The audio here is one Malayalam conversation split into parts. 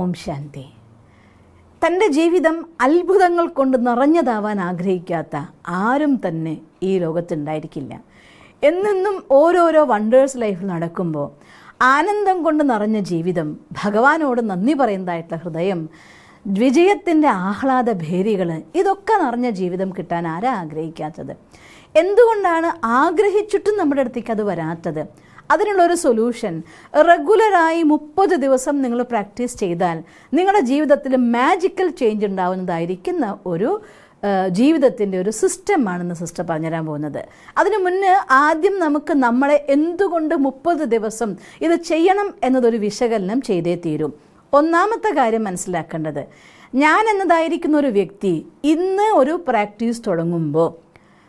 ഓം ശാന്തി. തൻ്റെ ജീവിതം അത്ഭുതങ്ങൾ കൊണ്ട് നിറഞ്ഞതാവാൻ ആഗ്രഹിക്കാത്ത ആരും തന്നെ ഈ ലോകത്തുണ്ടായിരിക്കില്ല. എന്നെന്നും ഓരോരോ വണ്ടേഴ്സ് ലൈഫിൽ നടക്കുമ്പോൾ ആനന്ദം കൊണ്ട് നിറഞ്ഞ ജീവിതം, ഭഗവാനോട് നന്ദി പറയുന്നതായിട്ടുള്ള ഹൃദയം, വിജയത്തിൻ്റെ ആഹ്ലാദ ഭേരികൾ, ഇതൊക്കെ നിറഞ്ഞ ജീവിതം കിട്ടാൻ ആരാ ആഗ്രഹിക്കാത്തത്? എന്തുകൊണ്ടാണ് ആഗ്രഹിച്ചിട്ടും നമ്മുടെ അടുത്തേക്ക് അത് വരാത്തത്? അതിനുള്ളൊരു സൊല്യൂഷൻ, റെഗുലറായി 30 ദിവസം നിങ്ങൾ പ്രാക്ടീസ് ചെയ്താൽ നിങ്ങളുടെ ജീവിതത്തിൽ മാജിക്കൽ ചേഞ്ച് ഉണ്ടാവുന്നതായിരിക്കുന്ന ഒരു ജീവിതത്തിൻ്റെ ഒരു സിസ്റ്റമാണെന്ന് സിസ്റ്റർ പറഞ്ഞുതരാൻ പോകുന്നത്. അതിനു മുന്നേ ആദ്യം നമുക്ക് നമ്മളെ എന്തുകൊണ്ട് 30 ദിവസം ഇത് ചെയ്യണം എന്നതൊരു വിശകലനം ചെയ്തേ തീരും. ഒന്നാമത്തെ കാര്യം മനസ്സിലാക്കേണ്ടത്, ഞാൻ എന്നതായിരിക്കുന്ന ഒരു വ്യക്തി ഇന്ന് ഒരു പ്രാക്ടീസ് തുടങ്ങുമ്പോൾ,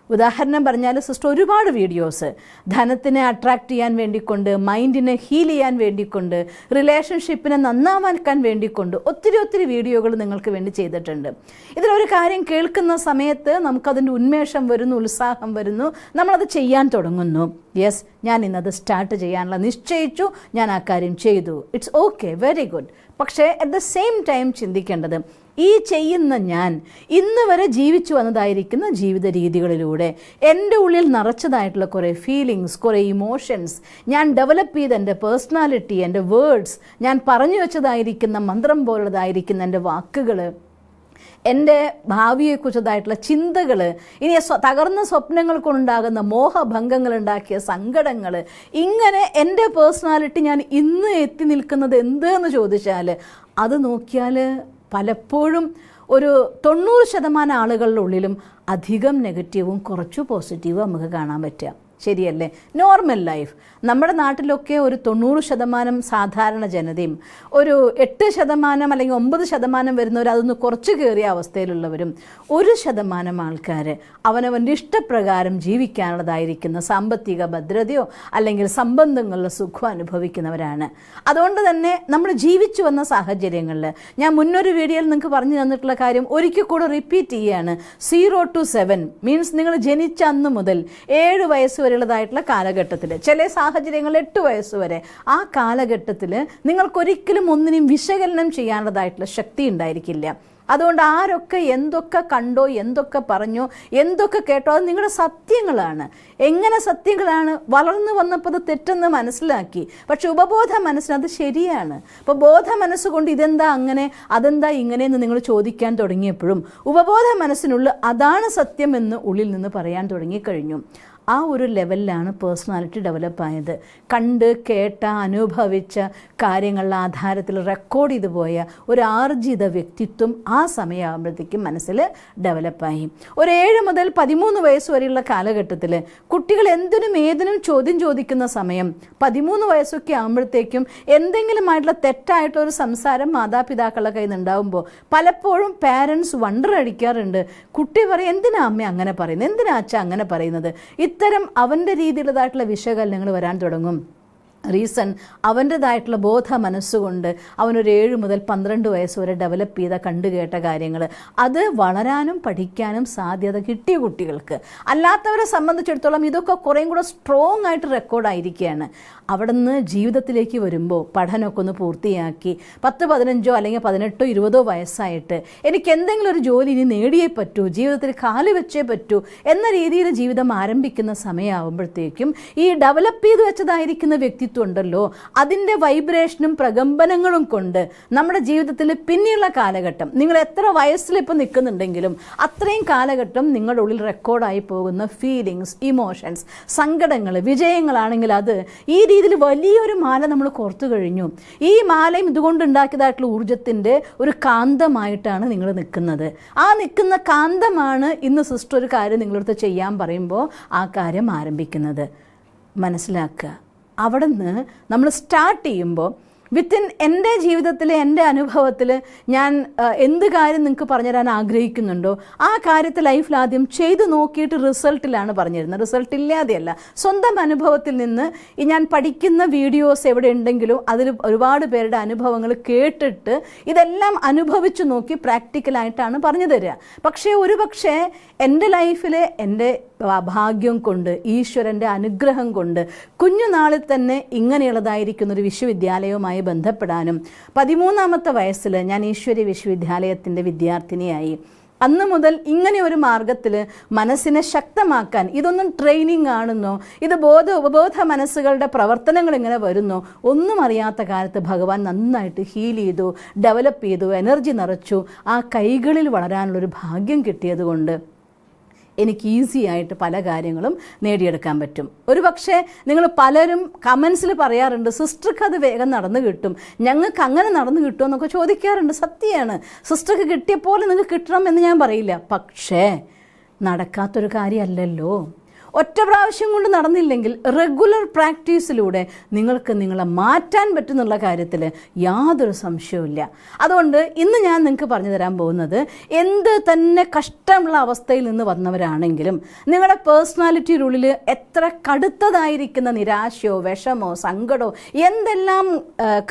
ഉദാഹരണം പറഞ്ഞാൽ സിസ്റ്റർ ഒരുപാട് വീഡിയോസ് ധനത്തിനെ അട്രാക്റ്റ് ചെയ്യാൻ വേണ്ടിക്കൊണ്ട്, മൈൻഡിനെ ഹീൽ ചെയ്യാൻ വേണ്ടിക്കൊണ്ട്, റിലേഷൻഷിപ്പിനെ നന്നാവാൻ വേണ്ടിക്കൊണ്ട് ഒത്തിരി വീഡിയോകൾ നിങ്ങൾക്ക് വേണ്ടി ചെയ്തിട്ടുണ്ട്. ഇതിലൊരു കാര്യം കേൾക്കുന്ന സമയത്ത് നമുക്കതിൻ്റെ ഉന്മേഷം വരുന്നു, ഉത്സാഹം വരുന്നു, നമ്മളത് ചെയ്യാൻ തുടങ്ങുന്നു. യെസ്, ഞാൻ ഇന്നത് സ്റ്റാർട്ട് ചെയ്യാനുള്ള നിശ്ചയിച്ചു, ഞാൻ ആ കാര്യം ചെയ്തു, ഇറ്റ്സ് ഓക്കെ, വെരി ഗുഡ്. പക്ഷേ അറ്റ് ദ സെയിം ടൈം ചിന്തിക്കേണ്ടത്, ഈ ചെയ്യുന്ന ഞാൻ ഇന്ന് വരെ ജീവിച്ചു വന്നതായിരിക്കുന്ന ജീവിത രീതികളിലൂടെ എൻ്റെ ഉള്ളിൽ നിറച്ചതായിട്ടുള്ള കുറേ ഫീലിങ്സ്, കുറേ ഇമോഷൻസ്, ഞാൻ ഡെവലപ്പ് ചെയ്ത എൻ്റെ പേഴ്സണാലിറ്റി, എൻ്റെ വേർഡ്സ്, ഞാൻ പറഞ്ഞു വെച്ചതായിരിക്കുന്ന മന്ത്രം പോലുള്ളതായിരിക്കുന്ന എൻ്റെ വാക്കുകൾ, എൻ്റെ ഭാവിയെക്കുറിച്ചതായിട്ടുള്ള ചിന്തകൾ, ഇനി തകർന്ന സ്വപ്നങ്ങൾ കൊണ്ടുണ്ടാകുന്ന മോഹഭംഗങ്ങൾ ഉണ്ടാക്കിയ സങ്കടങ്ങൾ, ഇങ്ങനെ എൻ്റെ പേഴ്സണാലിറ്റി ഞാൻ ഇന്ന് എത്തി നിൽക്കുന്നത് എന്തെന്ന് ചോദിച്ചാൽ അത് നോക്കിയാൽ പലപ്പോഴും ഒരു 90% ആളുകളുടെ ഉള്ളിലും അധികം നെഗറ്റീവും കുറച്ചു പോസിറ്റീവും നമുക്ക് കാണാൻ പറ്റുക. ശരിയല്ലേ? നോർമൽ ലൈഫ് നമ്മുടെ നാട്ടിലൊക്കെ ഒരു 90% സാധാരണ ജനതയും ഒരു 8% അല്ലെങ്കിൽ 9% വരുന്നവർ, അതൊന്ന് കുറച്ച് കയറിയ അവസ്ഥയിലുള്ളവരും, 1% ആൾക്കാർ അവനവൻ്റെ ഇഷ്ടപ്രകാരം ജീവിക്കാനുള്ളതായിരിക്കുന്ന സാമ്പത്തിക ഭദ്രതയോ അല്ലെങ്കിൽ സംബന്ധങ്ങളിലെ സുഖം അനുഭവിക്കുന്നവരാണ്. അതുകൊണ്ട് തന്നെ നമ്മൾ ജീവിച്ചു വന്ന സാഹചര്യങ്ങളിൽ, ഞാൻ മുന്നൊരു വീഡിയോയിൽ നിങ്ങൾക്ക് പറഞ്ഞു തന്നിട്ടുള്ള കാര്യം ഒരിക്കൽ കൂടെ റിപ്പീറ്റ് ചെയ്യുകയാണ്. 0 to 7 മീൻസ് നിങ്ങൾ ജനിച്ച അന്ന് മുതൽ 7 വയസ്സ് വരെയുള്ളതായിട്ടുള്ള കാലഘട്ടത്തിൽ, ചില സാഹചര്യങ്ങളിൽ 8 വയസ്സ് വരെ, ആ കാലഘട്ടത്തിൽ നിങ്ങൾക്കൊരിക്കലും ഒന്നിനും വിശകലനം ചെയ്യാനുള്ളതായിട്ടുള്ള ശക്തി ഉണ്ടായിരിക്കില്ല. അതുകൊണ്ട് ആരൊക്കെ എന്തൊക്കെ കണ്ടോ, എന്തൊക്കെ പറഞ്ഞോ, എന്തൊക്കെ കേട്ടോ, അത് നിങ്ങളുടെ സത്യങ്ങളാണ്. എങ്ങനെ സത്യങ്ങളാണ്? വളർന്നു വന്നപ്പോൾ അത് തെറ്റെന്ന് മനസ്സിലാക്കി, പക്ഷെ ഉപബോധ മനസ്സിനത് ശരിയാണ്. അപ്പോൾ ബോധ മനസ്സുകൊണ്ട് ഇതെന്താ അങ്ങനെ, അതെന്താ ഇങ്ങനെയെന്ന് നിങ്ങൾ ചോദിക്കാൻ തുടങ്ങിയപ്പോഴും ഉപബോധ മനസ്സിനുള്ളിൽ അതാണ് സത്യമെന്ന് ഉള്ളിൽ നിന്ന് പറയാൻ തുടങ്ങിക്കഴിഞ്ഞു. ആ ഒരു ലെവലിലാണ് പേഴ്സണാലിറ്റി ഡെവലപ്പായത്. കണ്ട് കേട്ട അനുഭവിച്ച കാര്യങ്ങളുടെ ആധാരത്തിൽ റെക്കോർഡ് ചെയ്തു പോയ ഒരു ആർജിത വ്യക്തിത്വം ആ സമയമാകുമ്പോഴത്തേക്കും മനസ്സിൽ ഡെവലപ്പായി. ഒരു 7 മുതൽ 13 വയസ്സ് വരെയുള്ള കാലഘട്ടത്തിൽ കുട്ടികൾ എന്തിനും ഏതിനും ചോദ്യം ചോദിക്കുന്ന സമയം, 13 വയസ്സൊക്കെ ആകുമ്പോഴത്തേക്കും എന്തെങ്കിലുമായിട്ടുള്ള തെറ്റായിട്ടൊരു സംസാരം മാതാപിതാക്കളുടെ കയ്യിൽ നിന്നുണ്ടാകുമ്പോൾ പലപ്പോഴും പാരൻസ് വണ്ടർ അടിക്കാറുണ്ട്. കുട്ടി പറയും, എന്തിനാ അമ്മ അങ്ങനെ പറയുന്നത്, എന്തിനാ അച്ഛ അങ്ങനെ പറയുന്നത്? ഇത്തരം അവൻ്റെ രീതിയിലുള്ളതായിട്ടുള്ള വിശകലനങ്ങൾ വരാൻ തുടങ്ങും. റീസൺ, അവൻ്റെതായിട്ടുള്ള ബോധ മനസ്സുകൊണ്ട് അവനൊരു 7 മുതൽ 12 വയസ്സ് വരെ ഡെവലപ്പ് ചെയ്ത കണ്ടുകേട്ട കാര്യങ്ങൾ, അത് വളരാനും പഠിക്കാനും സാധ്യത കിട്ടിയ കുട്ടികൾക്ക്. അല്ലാത്തവരെ സംബന്ധിച്ചിടത്തോളം ഇതൊക്കെ കുറേയും കൂടെ സ്ട്രോങ് ആയിട്ട് റെക്കോർഡായിരിക്കുകയാണ്. അവിടെ നിന്ന് ജീവിതത്തിലേക്ക് വരുമ്പോൾ പഠനമൊക്കെ ഒന്ന് പൂർത്തിയാക്കി 10, 15 അല്ലെങ്കിൽ 18, 20 വയസ്സായിട്ട് എനിക്ക് എന്തെങ്കിലും ഒരു ജോലി ഇനി നേടിയേ പറ്റൂ, ജീവിതത്തിൽ കാല് വെച്ചേ പറ്റൂ എന്ന രീതിയിൽ ജീവിതം ആരംഭിക്കുന്ന സമയമാകുമ്പോഴത്തേക്കും ഈ ഡെവലപ്പ് ചെയ്ത് വെച്ചതായിരിക്കുന്ന വ്യക്തിത്വം ഉണ്ടല്ലോ, അതിൻ്റെ വൈബ്രേഷനും പ്രകമ്പനങ്ങളും കൊണ്ട് നമ്മുടെ ജീവിതത്തിൽ പിന്നെയുള്ള കാലഘട്ടം, നിങ്ങൾ എത്ര വയസ്സിലിപ്പോൾ നിൽക്കുന്നുണ്ടെങ്കിലും അത്രയും കാലഘട്ടം നിങ്ങളുടെ ഉള്ളിൽ റെക്കോർഡായി പോകുന്ന ഫീലിങ്സ്, ഇമോഷൻസ്, സങ്കടങ്ങൾ, വിജയങ്ങളാണെങ്കിൽ അത് ഈ രീതിയിൽ വലിയൊരു മാല നമ്മൾ കോർത്തു കഴിഞ്ഞു. ഈ മാലയും ഇതുകൊണ്ട് ഉണ്ടാക്കിയതായിട്ടുള്ള ഊർജത്തിൻ്റെ ഒരു കാന്തമായിട്ടാണ് നിങ്ങൾ നിൽക്കുന്നത്. ആ നിൽക്കുന്ന കാന്തമാണ് ഇന്ന് സിസ്റ്റർ ഒരു കാര്യം നിങ്ങളടുത്ത് ചെയ്യാൻ പറയുമ്പോൾ ആ കാര്യം ആരംഭിക്കുന്നത്. മനസ്സിലാക്കുക. അവിടെ നിന്ന് നമ്മൾ സ്റ്റാർട്ട് ചെയ്യുമ്പോൾ വിത്തിൻ എൻ്റെ ജീവിതത്തിൽ, എൻ്റെ അനുഭവത്തിൽ ഞാൻ എന്ത് കാര്യം നിങ്ങൾക്ക് പറഞ്ഞുതരാൻ ആഗ്രഹിക്കുന്നുണ്ടോ ആ കാര്യത്തിൽ ലൈഫിൽ ആദ്യം ചെയ്തു നോക്കിയിട്ട് റിസൾട്ടിലാണ് പറഞ്ഞിരുന്നത്. റിസൾട്ട് ഇല്ലാതെയല്ല, സ്വന്തം അനുഭവത്തിൽ നിന്ന്. ഞാൻ പഠിക്കുന്ന വീഡിയോസ് എവിടെ ഉണ്ടെങ്കിലും അതിൽ ഒരുപാട് പേരുടെ അനുഭവങ്ങൾ കേട്ടിട്ട് ഇതെല്ലാം അനുഭവിച്ചു നോക്കി പ്രാക്ടിക്കലായിട്ടാണ് പറഞ്ഞു തരിക. പക്ഷേ ഒരു പക്ഷേ എൻ്റെ ലൈഫിൽ എൻ്റെ ഭാഗ്യം കൊണ്ട്, ഈശ്വരൻ്റെ അനുഗ്രഹം കൊണ്ട് കുഞ്ഞുനാളിൽ തന്നെ ഇങ്ങനെയുള്ളതായിരിക്കുന്നൊരു വിശ്വവിദ്യാലയവുമായി ബന്ധപ്പെടാനും 13ാമത്തെ വയസ്സിൽ ഞാൻ ഈശ്വരീയ വിശ്വവിദ്യാലയത്തിൻ്റെ വിദ്യാർത്ഥിനിയായി. അന്ന് മുതൽ ഇങ്ങനെ ഒരു മാർഗത്തിൽ മനസ്സിനെ ശക്തമാക്കാൻ, ഇതൊന്നും ട്രെയിനിങ് ആണെന്നോ ഇത് ഉപബോധ മനസ്സുകളുടെ പ്രവർത്തനങ്ങൾ ഇങ്ങനെ വരുന്നോ ഒന്നും അറിയാത്ത കാലത്ത് ഭഗവാൻ നന്നായിട്ട് ഹീൽ ചെയ്തു, ഡെവലപ്പ് ചെയ്തു, എനർജി നിറച്ചു. ആ കൈകളിൽ വളരാനുള്ളൊരു ഭാഗ്യം കിട്ടിയതുകൊണ്ട് എനിക്ക് ഈസി ആയിട്ട് പല കാര്യങ്ങളും നേടിയെടുക്കാൻ പറ്റും. ഒരു പക്ഷേ നിങ്ങൾ പലരും കമൻസിൽ പറയാറുണ്ട്, സിസ്റ്റർക്ക് അത് വേഗം നടന്നു കിട്ടും, ഞങ്ങൾക്ക് അങ്ങനെ നടന്നു കിട്ടുമോ എന്നൊക്കെ ചോദിക്കാറുണ്ട്. സത്യമാണ്, സിസ്റ്റർക്ക് കിട്ടിയ പോലെ നിങ്ങൾക്ക് കിട്ടണം എന്ന് ഞാൻ പറയില്ല. പക്ഷേ നടക്കാത്തൊരു കാര്യമല്ലല്ലോ. ഒറ്റ പ്രാവശ്യം കൊണ്ട് നടന്നില്ലെങ്കിൽ റെഗുലർ പ്രാക്ടീസിലൂടെ നിങ്ങൾക്ക് നിങ്ങളെ മാറ്റാൻ പറ്റുന്നുള്ള കാര്യത്തിൽ യാതൊരു സംശയവുമില്ല. അതുകൊണ്ട് ഇന്ന് ഞാൻ നിങ്ങൾക്ക് പറഞ്ഞു തരാൻ പോകുന്നത്, എന്ത് തന്നെ കഷ്ടമുള്ള അവസ്ഥയിൽ നിന്ന് വന്നവരാണെങ്കിലും നിങ്ങളുടെ പേഴ്സണാലിറ്റിയുടെ ഉള്ളിൽ എത്ര കടുത്തതായിരിക്കുന്ന നിരാശയോ വിഷമോ സങ്കടമോ എന്തെല്ലാം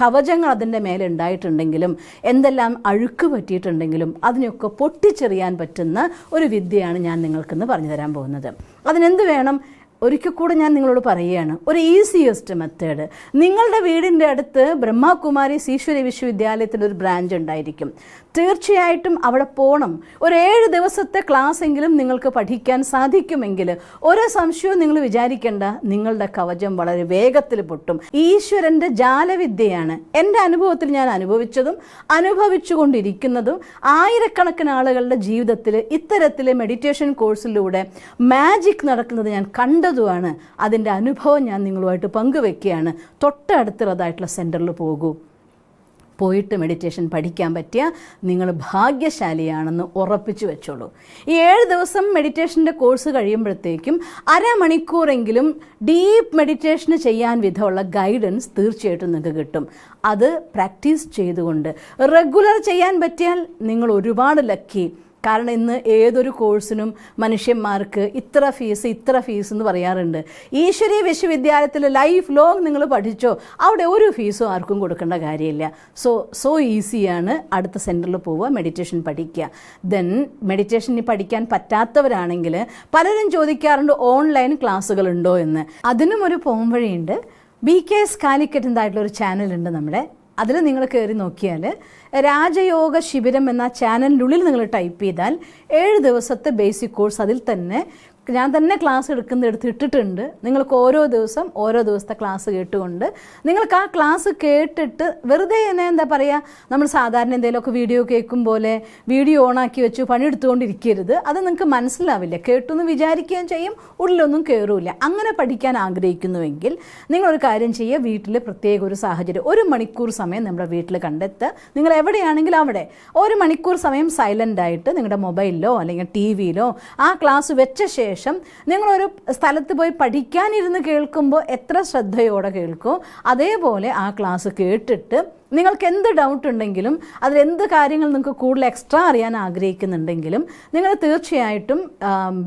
കവചങ്ങൾ അതിൻ്റെ മേലെ ഉണ്ടായിട്ടുണ്ടെങ്കിലും, എന്തെല്ലാം അഴുക്ക് പറ്റിയിട്ടുണ്ടെങ്കിലും അതിനൊക്കെ പൊട്ടിച്ചെറിയാൻ പറ്റുന്ന ഒരു വിദ്യയാണ് ഞാൻ നിങ്ങൾക്കിന്ന് പറഞ്ഞു തരാൻ പോകുന്നത്. അതിനെന്ത് വേണം? ഒരിക്കൽ കൂടെ ഞാൻ നിങ്ങളോട് പറയുകയാണ്, ഒരു ഈസിയസ്റ്റ് മെത്തേഡ്. നിങ്ങളുടെ വീടിൻ്റെ അടുത്ത് ബ്രഹ്മകുമാരി ഈശ്വരീയ വിശ്വവിദ്യാലയത്തിൻ്റെ ഒരു ബ്രാഞ്ച് ഉണ്ടായിരിക്കും. തീർച്ചയായിട്ടും അവിടെ പോകണം. ഒരു 7 ദിവസത്തെ ക്ലാസ് എങ്കിലും നിങ്ങൾക്ക് പഠിക്കാൻ സാധിക്കുമെങ്കിൽ ഒരു സംശയവും നിങ്ങൾ വിചാരിക്കേണ്ട, നിങ്ങളുടെ കവചം വളരെ വേഗത്തിൽ പൊട്ടും. ഈശ്വരൻ്റെ ജാലവിദ്യയാണ്. എൻ്റെ അനുഭവത്തിൽ ഞാൻ അനുഭവിച്ചതും അനുഭവിച്ചുകൊണ്ടിരിക്കുന്നതും ആയിരക്കണക്കിന് ആളുകളുടെ ജീവിതത്തിൽ ഇത്തരത്തിലെ മെഡിറ്റേഷൻ കോഴ്സിലൂടെ മാജിക് നടക്കുന്നത് ഞാൻ കണ്ടതുമാണ്. അതിൻ്റെ അനുഭവം ഞാൻ നിങ്ങളുമായിട്ട് പങ്കുവെക്കുകയാണ്. തൊട്ടടുത്തുള്ളതായിട്ടുള്ള സെൻറ്ററിൽ പോകൂ. പോയിട്ട് മെഡിറ്റേഷൻ പഠിക്കാൻ പറ്റിയ നിങ്ങൾ ഭാഗ്യശാലിയാണെന്ന് ഉറപ്പിച്ചു വെച്ചോളൂ. ഈ 7 ദിവസം മെഡിറ്റേഷൻ്റെ കോഴ്സ് കഴിയുമ്പോഴത്തേക്കും അരമണിക്കൂറെങ്കിലും ഡീപ്പ് മെഡിറ്റേഷന് ചെയ്യാൻ വിധമുള്ള ഗൈഡൻസ് തീർച്ചയായിട്ടും നിങ്ങൾക്ക് കിട്ടും. അത് പ്രാക്ടീസ് ചെയ്തുകൊണ്ട് റെഗുലർ ചെയ്യാൻ പറ്റിയാൽ നിങ്ങൾ ഒരുപാട് ലക്കി. കാരണം ഇന്ന് ഏതൊരു കോഴ്സിനും മനുഷ്യന്മാർക്ക് ഇത്ര ഫീസ് എന്ന് പറയാറുണ്ട്. ഈശ്വരീയ വിശ്വവിദ്യാലയത്തിൽ ലൈഫ് ലോങ് നിങ്ങൾ പഠിച്ചോ, അവിടെ ഒരു ഫീസും ആർക്കും കൊടുക്കേണ്ട കാര്യമില്ല. സോ ഈസിയാണ്. അടുത്ത സെൻറ്ററിൽ പോവുക, മെഡിറ്റേഷൻ പഠിക്കുക. ദെൻ മെഡിറ്റേഷൻ പഠിക്കാൻ പറ്റാത്തവരാണെങ്കിൽ പലരും ചോദിക്കാറുണ്ട് ഓൺലൈൻ ക്ലാസ്സുകളുണ്ടോ എന്ന്. അതിനും ഒരു പോംവഴിയുണ്ട്. BKS കാലിക്കറ്റ് എന്തായിട്ടുള്ളൊരു ചാനലുണ്ട് നമ്മുടെ. അതിൽ നിങ്ങൾ കയറി നോക്കിയാൽ രാജയോഗ ശിബിരം എന്ന ചാനലിനുള്ളിൽ നിങ്ങൾ ടൈപ്പ് ചെയ്താൽ 7 ദിവസത്തെ ബേസിക് കോഴ്സ് അതിൽ തന്നെ ഞാൻ തന്നെ ക്ലാസ് എടുത്തിട്ടുണ്ട്. നിങ്ങൾക്ക് ഓരോ ദിവസത്തെ ക്ലാസ് കേട്ടുകൊണ്ട് നിങ്ങൾക്ക് ആ ക്ലാസ് കേട്ടിട്ട് വെറുതെ എന്താ പറയുക, നമ്മൾ സാധാരണ എന്തെങ്കിലുമൊക്കെ വീഡിയോ കേൾക്കും പോലെ വീഡിയോ ഓണാക്കി വെച്ച് പണിയെടുത്തുകൊണ്ടിരിക്കരുത്. അത് നിങ്ങൾക്ക് മനസ്സിലാവില്ല. കേട്ടെന്ന് വിചാരിക്കുകയും ചെയ്യും, ഉള്ളിലൊന്നും കയറില്ല. അങ്ങനെ പഠിക്കാൻ ആഗ്രഹിക്കുന്നുവെങ്കിൽ നിങ്ങളൊരു കാര്യം ചെയ്യുക, വീട്ടിൽ പ്രത്യേക ഒരു സാഹചര്യം 1 മണിക്കൂർ സമയം നമ്മുടെ വീട്ടിൽ കണ്ടെത്തുക. നിങ്ങൾ എവിടെയാണെങ്കിലും അവിടെ 1 മണിക്കൂർ സമയം സൈലൻ്റായിട്ട് നിങ്ങളുടെ മൊബൈലിലോ അല്ലെങ്കിൽ TV-യിലോ ആ ക്ലാസ് വെച്ച ശേഷം നിങ്ങളൊരു സ്ഥലത്ത് പോയി പഠിക്കാനിരുന്ന് കേൾക്കുമ്പോൾ എത്ര ശ്രദ്ധയോടെ കേൾക്കോ അതേപോലെ ആ ക്ലാസ് കേട്ടിട്ട് നിങ്ങൾക്ക് എന്ത് ഡൗട്ട് ഉണ്ടെങ്കിലും അതിലെന്ത് കാര്യങ്ങൾ നിങ്ങൾക്ക് കൂടുതൽ എക്സ്ട്രാ അറിയാൻ ആഗ്രഹിക്കുന്നുണ്ടെങ്കിലും നിങ്ങൾ തീർച്ചയായിട്ടും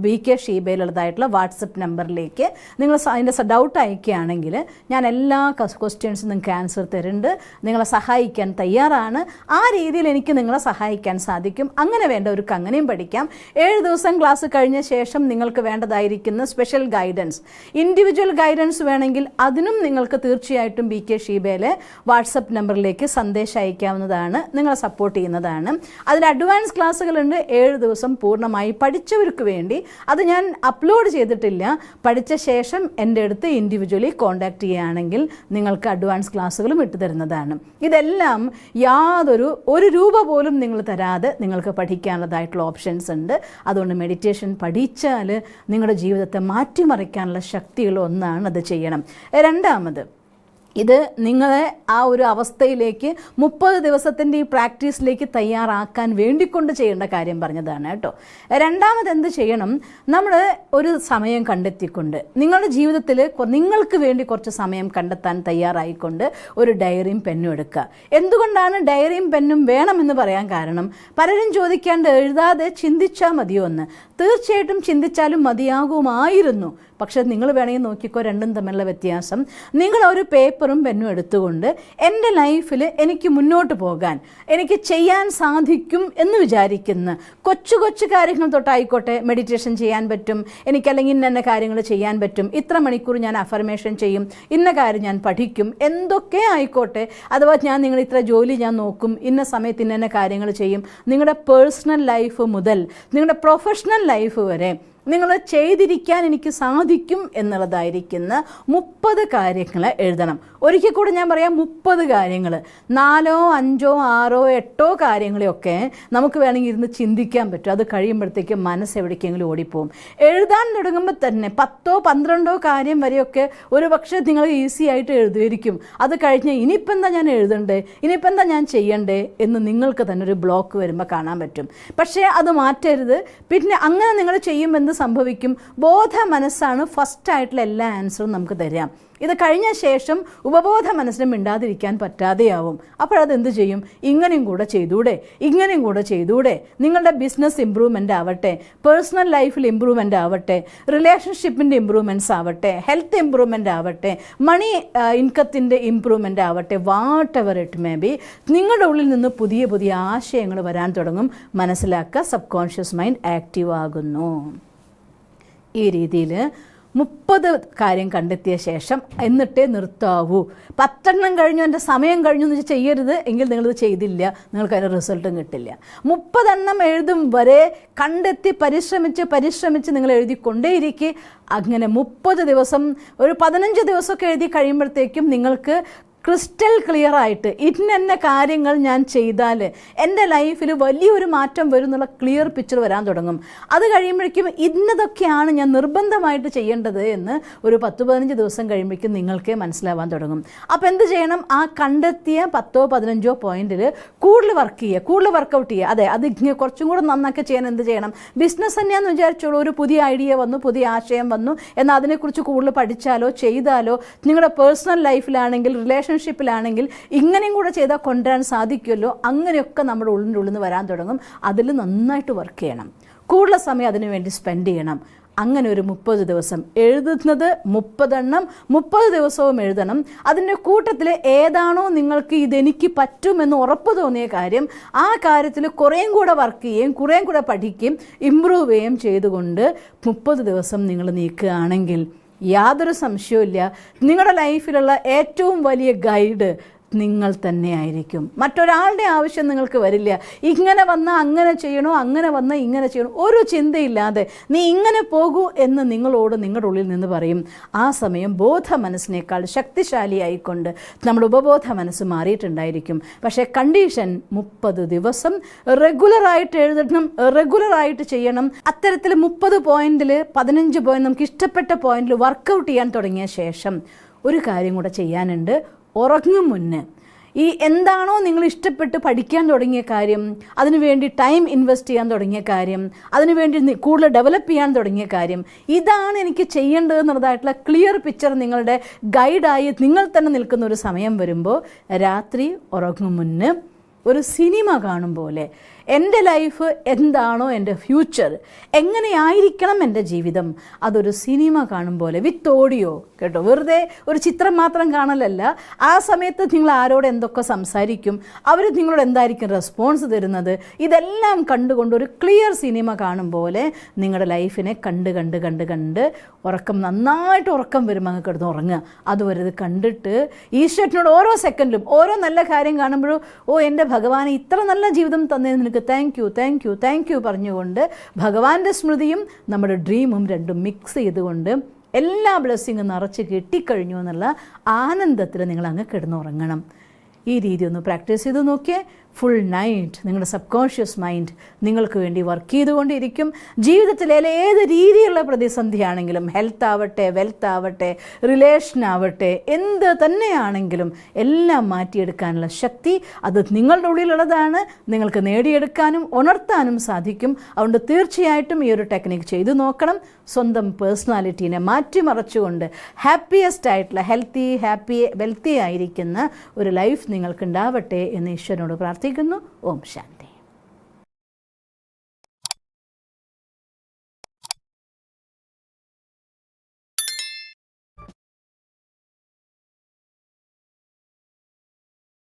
BK ഷീബയിലുള്ളതായിട്ടുള്ള വാട്സപ്പ് നമ്പറിലേക്ക് നിങ്ങൾ അതിൻ്റെ ഡൗട്ട് അയക്കുകയാണെങ്കിൽ ഞാൻ എല്ലാ ക്വസ്റ്റ്യൻസും നിങ്ങൾക്ക് ആൻസർ തരുന്നുണ്ട്. നിങ്ങളെ സഹായിക്കാൻ തയ്യാറാണ്. ആ രീതിയിൽ എനിക്ക് നിങ്ങളെ സഹായിക്കാൻ സാധിക്കും. അങ്ങനെ വേണ്ടവർക്ക് അങ്ങനെയും പഠിക്കാം. 7 ദിവസം ക്ലാസ് കഴിഞ്ഞ ശേഷം നിങ്ങൾക്ക് വേണ്ടതായിരിക്കുന്ന സ്പെഷ്യൽ ഗൈഡൻസ്, ഇൻഡിവിജ്വൽ ഗൈഡൻസ് വേണമെങ്കിൽ അതിനും നിങ്ങൾക്ക് തീർച്ചയായിട്ടും BK ഷീബയിലെ വാട്സപ്പ് നമ്പറിലേക്ക് സന്ദേശം അയക്കാവുന്നതാണ്. നിങ്ങളെ സപ്പോർട്ട് ചെയ്യുന്നതാണ്. അതിന് അഡ്വാൻസ് ക്ലാസ്സുകളുണ്ട്. 7 ദിവസം പൂർണ്ണമായി പഠിച്ചവർക്ക് വേണ്ടി. അത് ഞാൻ അപ്ലോഡ് ചെയ്തിട്ടില്ല. പഠിച്ച ശേഷം എൻ്റെ അടുത്ത് ഇൻഡിവിജ്വലി കോൺടാക്ട് ചെയ്യുകയാണെങ്കിൽ നിങ്ങൾക്ക് അഡ്വാൻസ് ക്ലാസ്സുകളും ഇട്ട് തരുന്നതാണ്. ഇതെല്ലാം ഒരു രൂപ പോലും നിങ്ങൾ തരാതെ നിങ്ങൾക്ക് പഠിക്കാനുള്ളതായിട്ടുള്ള ഓപ്ഷൻസ് ഉണ്ട്. അതുകൊണ്ട് മെഡിറ്റേഷൻ പഠിച്ചാൽ നിങ്ങളുടെ ജീവിതത്തെ മാറ്റിമറിക്കാനുള്ള ശക്തികൾ ഒന്നാണ്. അത് ചെയ്യണം. രണ്ടാമത്, ഇത് നിങ്ങളെ ആ ഒരു അവസ്ഥയിലേക്ക് 30 ദിവസത്തിൻ്റെ ഈ പ്രാക്ടീസിലേക്ക് തയ്യാറാക്കാൻ വേണ്ടിക്കൊണ്ട് ചെയ്യേണ്ട കാര്യം പറഞ്ഞതാണ് കേട്ടോ. രണ്ടാമത് എന്ത് ചെയ്യണം? നമ്മൾ ഒരു സമയം കണ്ടെത്തിക്കൊണ്ട് നിങ്ങളുടെ ജീവിതത്തിൽ നിങ്ങൾക്ക് വേണ്ടി കുറച്ച് സമയം കണ്ടെത്താൻ തയ്യാറായിക്കൊണ്ട് ഒരു ഡയറിയും പെന്നും എടുക്കുക. എന്തുകൊണ്ടാണ് ഡയറിയും പെന്നും വേണമെന്ന് പറയാൻ കാരണം, പലരും ചോദിക്കാണ്ട് എഴുതാതെ ചിന്തിച്ചാൽ മതിയോ എന്ന്. തീർച്ചയായിട്ടും ചിന്തിച്ചാലും മതിയാകുമായിരുന്നു. പക്ഷേ നിങ്ങൾ വേണമെങ്കിൽ നോക്കിക്കോ രണ്ടും തമ്മിലുള്ള വ്യത്യാസം. നിങ്ങൾ ഒരു പേപ്പറും പെന്നും എടുത്തുകൊണ്ട് എൻ്റെ ലൈഫിൽ എനിക്ക് മുന്നോട്ട് പോകാൻ, എനിക്ക് ചെയ്യാൻ സാധിക്കും എന്ന് വിചാരിക്കുന്ന കൊച്ചു കൊച്ചു കാര്യങ്ങൾ തൊട്ടായിക്കോട്ടെ, മെഡിറ്റേഷൻ ചെയ്യാൻ പറ്റും എനിക്കല്ലെങ്കിൽ ഇന്ന കാര്യങ്ങൾ ചെയ്യാൻ പറ്റും, ഇത്ര മണിക്കൂർ ഞാൻ അഫർമേഷൻ ചെയ്യും, ഇന്ന കാര്യം ഞാൻ പഠിക്കും, എന്തൊക്കെ ആയിക്കോട്ടെ, അഥവാ നിങ്ങൾ ഇത്ര ജോലി ഞാൻ നോക്കും, ഇന്ന സമയത്ത് ഇന്ന കാര്യങ്ങൾ ചെയ്യും. നിങ്ങളുടെ പേഴ്സണൽ ലൈഫ് മുതൽ നിങ്ങളുടെ പ്രൊഫഷണൽ ലൈഫ് വരെ നിങ്ങൾ ചെയ്തിരിക്കാൻ എനിക്ക് സാധിക്കും എന്നുള്ളതായിരിക്കുന്ന 30 കാര്യങ്ങൾ എഴുതണം. ഒരിക്കൽ കൂടെ ഞാൻ പറയാം, 30 കാര്യങ്ങൾ. 4, 5, 6, 8 കാര്യങ്ങളെയൊക്കെ നമുക്ക് വേണമെങ്കിൽ ഇരുന്ന് ചിന്തിക്കാൻ പറ്റും. അത് കഴിയുമ്പോഴത്തേക്കും മനസ്സ് എവിടേക്കെങ്കിലും ഓടിപ്പോവും. എഴുതാൻ തുടങ്ങുമ്പോൾ തന്നെ 10, 12 കാര്യം വരെയൊക്കെ ഒരു പക്ഷേ നിങ്ങൾ ഈസി ആയിട്ട് എഴുതുമായിരിക്കും. അത് കഴിഞ്ഞ് ഇനിയിപ്പോൾ എന്താ ഞാൻ എഴുതണ്ടേ, ഇനിയിപ്പോൾ എന്താ ഞാൻ ചെയ്യണ്ടേ എന്ന് നിങ്ങൾക്ക് തന്നെ ഒരു ബ്ലോക്ക് വരുമ്പോൾ കാണാൻ പറ്റും. പക്ഷേ അത് മാറ്റരുത്. പിന്നെ അങ്ങനെ നിങ്ങൾ ചെയ്യുമെന്ന് സംഭവിക്കും, ബോധ മനസ്സാണ് ഫസ്റ്റായിട്ടുള്ള എല്ലാ ആൻസറും നമുക്ക് തരാം. ഇത് കഴിഞ്ഞ ശേഷം ഉപബോധ മനസ്സിന് മിണ്ടാതിരിക്കാൻ പറ്റാതെയാവും. അപ്പോഴതെന്ത് ചെയ്യും? ഇങ്ങനെയും കൂടെ ചെയ്തൂടെ, ഇങ്ങനെയും കൂടെ ചെയ്തൂടെ. നിങ്ങളുടെ ബിസിനസ് ഇമ്പ്രൂവ്മെൻ്റ് ആവട്ടെ, പേഴ്സണൽ ലൈഫിൽ ഇമ്പ്രൂവ്മെൻ്റ് ആവട്ടെ, റിലേഷൻഷിപ്പിൻ്റെ ഇമ്പ്രൂവ്മെൻറ്റ്സ് ആവട്ടെ, ഹെൽത്ത് ഇമ്പ്രൂവ്മെൻ്റ് ആവട്ടെ, മണി ഇൻകത്തിൻ്റെ ഇമ്പ്രൂവ്മെൻ്റ് ആവട്ടെ, what ever it may be, നിങ്ങളുടെ ഉള്ളിൽ നിന്ന് പുതിയ പുതിയ ആശയങ്ങൾ വരാൻ തുടങ്ങും. മനസ്സിലാക്കുക, സബ് കോൺഷ്യസ് മൈൻഡ് ആക്റ്റീവ് ആകുന്നു. ഈ രീതിയിൽ 30 കാര്യം കണ്ടെത്തിയ ശേഷം എന്നിട്ടേ നിർത്താവൂ. 10 കഴിഞ്ഞു, എൻ്റെ സമയം കഴിഞ്ഞു എന്ന് ചെയ്യരുത്. എങ്കിൽ നിങ്ങളിത് ചെയ്തില്ല, നിങ്ങൾക്ക് അതിൻ്റെ റിസൾട്ടും കിട്ടില്ല. 30 എഴുതും വരെ കണ്ടെത്തി പരിശ്രമിച്ച് നിങ്ങൾ എഴുതിക്കൊണ്ടേയിരിക്കുക. അങ്ങനെ 30 ദിവസം, ഒരു 15 ദിവസമൊക്കെ എഴുതി കഴിയുമ്പോഴത്തേക്കും നിങ്ങൾക്ക് ക്രിസ്റ്റൽ ക്ലിയർ ആയിട്ട് ഇന്ന കാര്യങ്ങൾ ഞാൻ ചെയ്താൽ എൻ്റെ ലൈഫിൽ വലിയൊരു മാറ്റം വരും എന്നുള്ള ക്ലിയർ പിക്ചർ വരാൻ തുടങ്ങും. അത് കഴിയുമ്പോഴേക്കും ഇന്നതൊക്കെയാണ് ഞാൻ നിർബന്ധമായിട്ട് ചെയ്യേണ്ടത് എന്ന് ഒരു 10-15 ദിവസം കഴിയുമ്പോഴേക്കും നിങ്ങൾക്കേ മനസ്സിലാവാൻ തുടങ്ങും. അപ്പോൾ എന്ത് ചെയ്യണം? ആ കണ്ടെത്തിയ 10-15 പോയിന്റിൽ കൂടുതൽ വർക്ക് ചെയ്യുക, കൂടുതൽ വർക്കൗട്ട് ചെയ്യുക. അതെ, അത് കുറച്ചും കൂടെ നന്നാക്കി ചെയ്യാൻ എന്ത് ചെയ്യണം? ബിസിനസ് തന്നെയാണെന്ന് വിചാരിച്ചോളൂ, ഒരു പുതിയ ഐഡിയ വന്നു, പുതിയ ആശയം വന്നു, എന്നാൽ അതിനെക്കുറിച്ച് കൂടുതൽ പഠിച്ചാലോ ചെയ്താലോ, നിങ്ങളുടെ പേഴ്സണൽ ലൈഫിലാണെങ്കിൽ റിലേഷൻഷിപ്പിലാണെങ്കിൽ ഇങ്ങനെയും കൂടെ ചെയ്താൽ കൊണ്ടുവരാൻ സാധിക്കുമല്ലോ. അങ്ങനെയൊക്കെ നമ്മുടെ ഉള്ളിൻ്റെ ഉള്ളിൽ നിന്ന് വരാൻ തുടങ്ങും. അതിൽ നന്നായിട്ട് വർക്ക് ചെയ്യണം, കൂടുതൽ സമയം അതിനു വേണ്ടി സ്പെൻഡ് ചെയ്യണം. അങ്ങനെ ഒരു 30 ദിവസം എഴുതുന്നത് 30 ദിവസവും എഴുതണം. അതിൻ്റെ കൂട്ടത്തിൽ ഏതാണോ നിങ്ങൾക്ക് ഇതെനിക്ക് പറ്റുമെന്ന് ഉറപ്പ് തോന്നിയ കാര്യം, ആ കാര്യത്തിൽ കുറേയും കൂടെ വർക്ക് ചെയ്യുകയും കുറേയും കൂടെ പഠിക്കുകയും ഇമ്പ്രൂവ് ചെയ്യുകയും ചെയ്തുകൊണ്ട് 30 ദിവസം നിങ്ങൾ നീക്കുകയാണെങ്കിൽ യാതൊരു സംശയവുമില്ല, നിങ്ങളുടെ ലൈഫിലുള്ള ഏറ്റവും വലിയ ഗൈഡ് നിങ്ങൾ തന്നെയായിരിക്കും. മറ്റൊരാളുടെ ആവശ്യം നിങ്ങൾക്ക് വരില്ല. ഇങ്ങനെ വന്നാൽ അങ്ങനെ ചെയ്യണോ, അങ്ങനെ വന്നാൽ ഇങ്ങനെ ചെയ്യണോ, ഒരു ചിന്തയില്ലാതെ നീ ഇങ്ങനെ പോകൂ എന്ന് നിങ്ങളോട് നിങ്ങളുടെ ഉള്ളിൽ നിന്ന് പറയും. ആ സമയം ബോധ മനസ്സിനേക്കാൾ ശക്തിശാലിയായിക്കൊണ്ട് നമ്മുടെ ഉപബോധ മനസ്സ് മാറിയിട്ടുണ്ടായിരിക്കും. പക്ഷേ കണ്ടീഷൻ 30 ദിവസം റെഗുലറായിട്ട് എഴുതണം, റെഗുലറായിട്ട് ചെയ്യണം. അത്തരത്തിൽ 30 പോയിന്റിൽ 15 പോയിന്റ് നമുക്ക് ഇഷ്ടപ്പെട്ട പോയിന്റിൽ വർക്കൗട്ട് ചെയ്യാൻ തുടങ്ങിയ ശേഷം ഒരു കാര്യം കൂടെ ചെയ്യാനുണ്ട്. ഉറങ്ങും മുന്നേ ഈ എന്താണോ നിങ്ങൾ ഇഷ്ടപ്പെട്ട് പഠിക്കാൻ തുടങ്ങിയ കാര്യം, അതിനുവേണ്ടി ടൈം ഇൻവെസ്റ്റ് ചെയ്യാൻ തുടങ്ങിയ കാര്യം, അതിനുവേണ്ടി കൂടുതൽ ഡെവലപ്പ് ചെയ്യാൻ തുടങ്ങിയ കാര്യം, ഇതാണ് എനിക്ക് ചെയ്യേണ്ടതെന്നുള്ളതായിട്ടുള്ള ക്ലിയർ പിക്ചർ നിങ്ങളുടെ ഗൈഡായി നിങ്ങൾ തന്നെ നിൽക്കുന്ന ഒരു സമയം വരുമ്പോൾ രാത്രി ഉറങ്ങും മുന്നേ ഒരു സിനിമ കാണും പോലെ എൻ്റെ ലൈഫ് എന്താണോ, എൻ്റെ ഫ്യൂച്ചർ എങ്ങനെയായിരിക്കണം, എൻ്റെ ജീവിതം, അതൊരു സിനിമ കാണും പോലെ വിത്ത് ഓഡിയോ കേട്ടോ. വെറുതെ ഒരു ചിത്രം മാത്രം കാണലല്ല. ആ സമയത്ത് നിങ്ങൾ ആരോട് എന്തൊക്കെ സംസാരിക്കും, അവർ നിങ്ങളോട് എന്തായിരിക്കും റെസ്പോൺസ് തരുന്നത്, ഇതെല്ലാം കണ്ടുകൊണ്ട് ഒരു ക്ലിയർ സിനിമ കാണും പോലെ നിങ്ങളുടെ ലൈഫിനെ കണ്ട് ഉറക്കം നന്നായിട്ട് ഉറക്കം വരുമ്പോൾ അങ്ങ് കിടന്ന് ഉറങ്ങുക. അതുവരെ ഇത് കണ്ടിട്ട് ഈശ്വരനോട് ഓരോ സെക്കൻഡിലും ഓരോ നല്ല കാര്യം കാണുമ്പോഴും, ഓ എൻ്റെ ഭഗവാനെ ഇത്ര നല്ല ജീവിതം തന്നതിന് നിനക്ക് താങ്ക് യു പറഞ്ഞുകൊണ്ട് ഭഗവാന്റെ സ്മൃതിയും നമ്മുടെ ഡ്രീമും രണ്ടും മിക്സ് ചെയ്തുകൊണ്ട് എല്ലാ ബ്ലെസ്സിങ്ങും നിറച്ച് കിട്ടിക്കഴിഞ്ഞു എന്നുള്ള ആനന്ദത്തിൽ നിങ്ങൾ അങ്ങ് കിടന്നുറങ്ങണം. ഈ രീതി ഒന്ന് പ്രാക്ടീസ് ചെയ്ത് നോക്കിയേ. ഫുൾ നൈറ്റ് നിങ്ങളുടെ സബ് കോൺഷ്യസ് മൈൻഡ് നിങ്ങൾക്ക് വേണ്ടി വർക്ക് ചെയ്തുകൊണ്ടിരിക്കും. ജീവിതത്തിലെ ഏത് രീതിയിലുള്ള പ്രതിസന്ധിയാണെങ്കിലും, ഹെൽത്ത് ആവട്ടെ, വെൽത്ത് ആവട്ടെ, റിലേഷൻ ആവട്ടെ, എന്ത് തന്നെയാണെങ്കിലും എല്ലാം മാറ്റിയെടുക്കാനുള്ള ശക്തി അത് നിങ്ങളുടെ ഉള്ളിലുള്ളതാണ്. നിങ്ങൾക്ക് നേടിയെടുക്കാനും ഉണർത്താനും സാധിക്കും. അതുകൊണ്ട് തീർച്ചയായിട്ടും ഈ ഒരു ടെക്നിക്ക് ചെയ്തു നോക്കണം. സ്വന്തം പേഴ്സണാലിറ്റീനെ മാറ്റിമറിച്ചുകൊണ്ട് ഹാപ്പിയസ്റ്റ് ആയിട്ടുള്ള ഹാപ്പി വെൽത്തി ആയിരിക്കുന്ന ഒരു ലൈഫ് നിങ്ങൾക്കുണ്ടാവട്ടെ എന്ന് ഈശ്വരനോട് പ്രാർത്ഥിക്കുന്നു. ഓം ശാന്തി.